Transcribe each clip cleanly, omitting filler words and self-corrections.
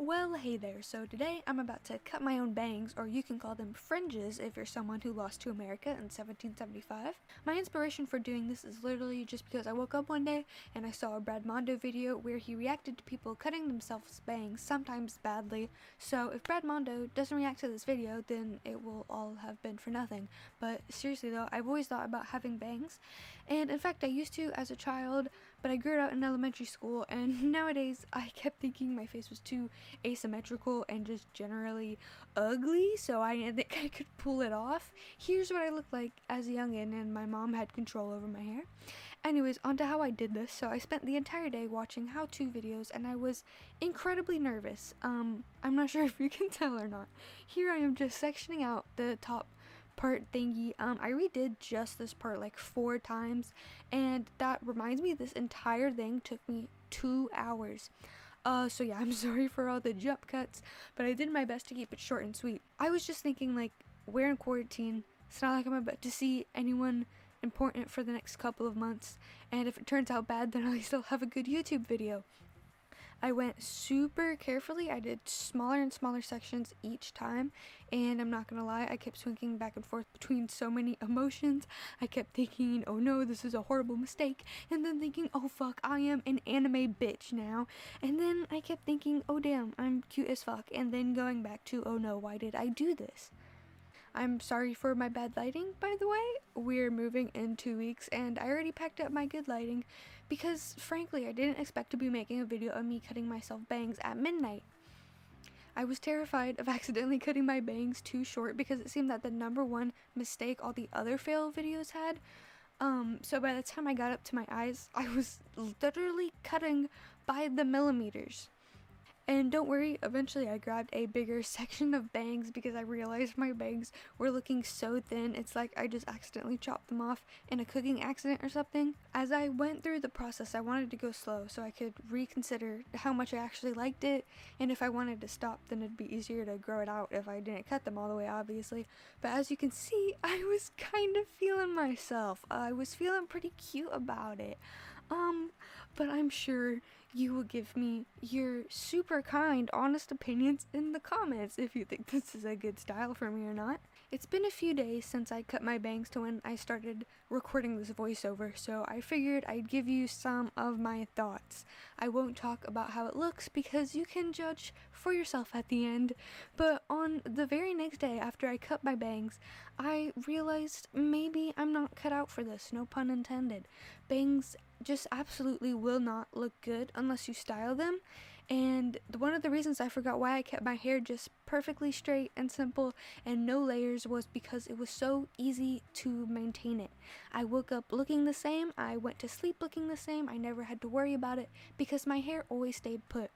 Well, hey there. So today I'm about to cut my own bangs, or you can call them fringes if you're someone who lost to America in 1775. My inspiration for doing this is literally just because I woke up one day and I saw a Brad Mondo video where he reacted to people cutting themselves bangs, sometimes badly. So if Brad Mondo doesn't react to this video, then it will all have been for nothing. But seriously though, I've always thought about having bangs, and in fact I used to as a child, but I grew it out in elementary school, and nowadays I kept thinking my face was too asymmetrical and just generally ugly, so I didn't think I could pull it off. Here's what I looked like as a youngin', and my mom had control over my hair. Anyways, on to how I did this. So I spent the entire day watching how-to videos, and I was incredibly nervous. I'm not sure if you can tell or not. Here I am just sectioning out the top part thingy. I redid just this part like 4 times, and that reminds me this entire thing took me 2 hours. So yeah, I'm sorry for all the jump cuts, but I did my best to keep it short and sweet. I was just thinking, like, we're in quarantine. It's not like I'm about to see anyone important for the next couple of months, and if it turns out bad, then at least I'll have a good YouTube video. I went super carefully. I did smaller and smaller sections each time, and I'm not gonna lie, I kept swinging back and forth between so many emotions. I kept thinking, oh no, this is a horrible mistake, and then thinking, oh fuck, I am an anime bitch now, and then I kept thinking, oh damn, I'm cute as fuck, and then going back to, oh no, why did I do this? I'm sorry for my bad lighting, by the way. We're moving in 2 weeks, and I already packed up my good lighting because, frankly, I didn't expect to be making a video of me cutting myself bangs at midnight. I was terrified of accidentally cutting my bangs too short because it seemed that the #1 mistake all the other fail videos had. So by the time I got up to my eyes, I was literally cutting by the millimeters. And don't worry, eventually I grabbed a bigger section of bangs because I realized my bangs were looking so thin, it's like I just accidentally chopped them off in a cooking accident or something. As I went through the process, I wanted to go slow so I could reconsider how much I actually liked it, and if I wanted to stop, then it'd be easier to grow it out if I didn't cut them all the way, obviously. But as you can see, I was kind of feeling myself. I was feeling pretty cute about it. But I'm sure you will give me your super kind, honest opinions in the comments if you think this is a good style for me or not. It's been a few days since I cut my bangs to when I started recording this voiceover, so I figured I'd give you some of my thoughts. I won't talk about how it looks because you can judge for yourself at the end, but on the very next day after I cut my bangs, I realized maybe I'm not cut out for this, no pun intended. Bangs just absolutely will not look good unless you style them, and one of the reasons I forgot why I kept my hair just perfectly straight and simple and no layers was because it was so easy to maintain it. I woke up looking the same, I went to sleep looking the same, I never had to worry about it because my hair always stayed put.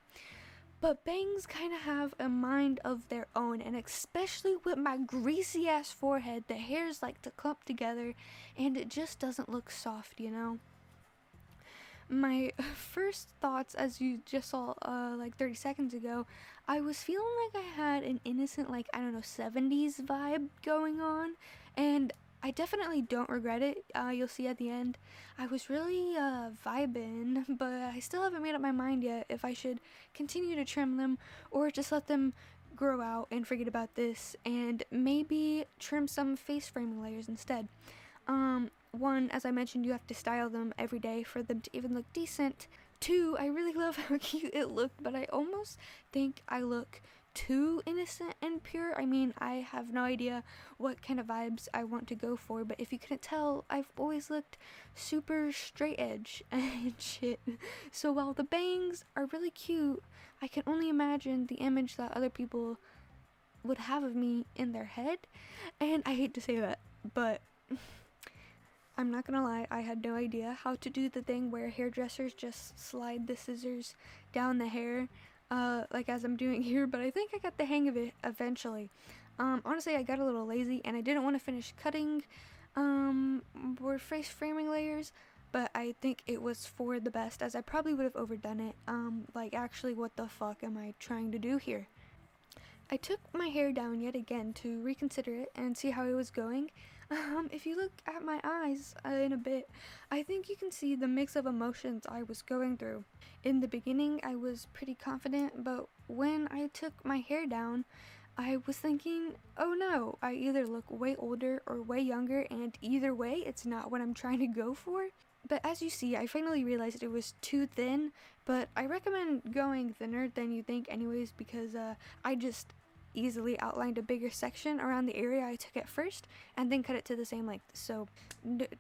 But bangs kind of have a mind of their own, and especially with my greasy ass forehead, the hairs like to clump together and it just doesn't look soft, you know? My first thoughts, as you just saw like 30 seconds ago, I was feeling like I had an innocent, like, I don't know, 70s vibe going on, and I definitely don't regret it. You'll see at the end. I was really vibing, but I still haven't made up my mind yet if I should continue to trim them or just let them grow out and forget about this and maybe trim some face framing layers instead. One, as I mentioned, you have to style them every day for them to even look decent. 2, I really love how cute it looked, but I almost think I look too innocent and pure. I mean, I have no idea what kind of vibes I want to go for, but if you couldn't tell, I've always looked super straight edge and shit. So while the bangs are really cute, I can only imagine the image that other people would have of me in their head, and I hate to say that, but I'm not gonna lie, I had no idea how to do the thing where hairdressers just slide the scissors down the hair, like as I'm doing here, but I think I got the hang of it eventually. Honestly, I got a little lazy and I didn't want to finish cutting more face framing layers, but I think it was for the best, as I probably would have overdone it. Like, actually, what the fuck am I trying to do here? I took my hair down yet again to reconsider it and see how it was going. If you look at my eyes in a bit, I think you can see the mix of emotions I was going through. In the beginning, I was pretty confident, but when I took my hair down, I was thinking, oh no, I either look way older or way younger, and either way, it's not what I'm trying to go for. But as you see, I finally realized it was too thin, but I recommend going thinner than you think anyways, because I just easily outlined a bigger section around the area I took at first and then cut it to the same length, so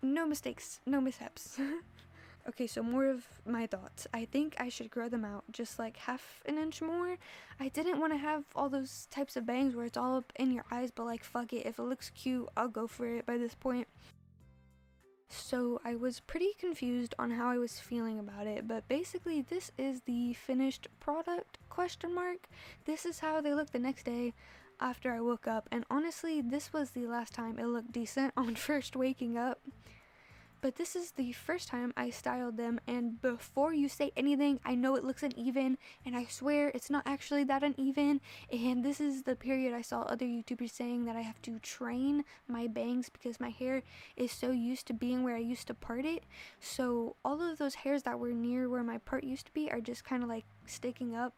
no mistakes, no mishaps. Okay, so more of my thoughts. I think I should grow them out just like half an inch more. I didn't want to have all those types of bangs where it's all up in your eyes, but like fuck it, if it looks cute, I'll go for it by this point. So I was pretty confused on how I was feeling about it, but basically this is the finished product, question mark. This is how they look the next day after I woke up, and honestly this was the last time it looked decent on first waking up. But this is the first time I styled them, and before you say anything, I know it looks uneven, and I swear it's not actually that uneven, and this is the period I saw other YouTubers saying that I have to train my bangs because my hair is so used to being where I used to part it, so all of those hairs that were near where my part used to be are just kind of like sticking up,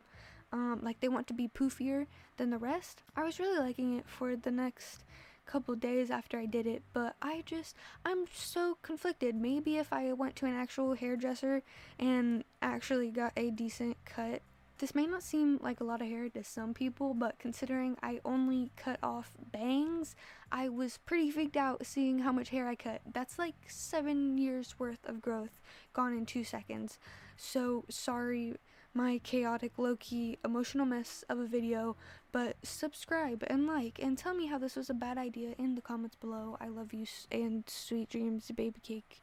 like they want to be poofier than the rest. I was really liking it for the next couple days after I did it, but I'm so conflicted. Maybe if I went to an actual hairdresser and actually got a decent cut. This may not seem like a lot of hair to some people, but considering I only cut off bangs, I was pretty freaked out seeing how much hair I cut. That's like 7 years worth of growth gone in 2 seconds. So sorry, my chaotic, low-key, emotional mess of a video, but subscribe and like and tell me how this was a bad idea in the comments below. I love you and sweet dreams, baby cake.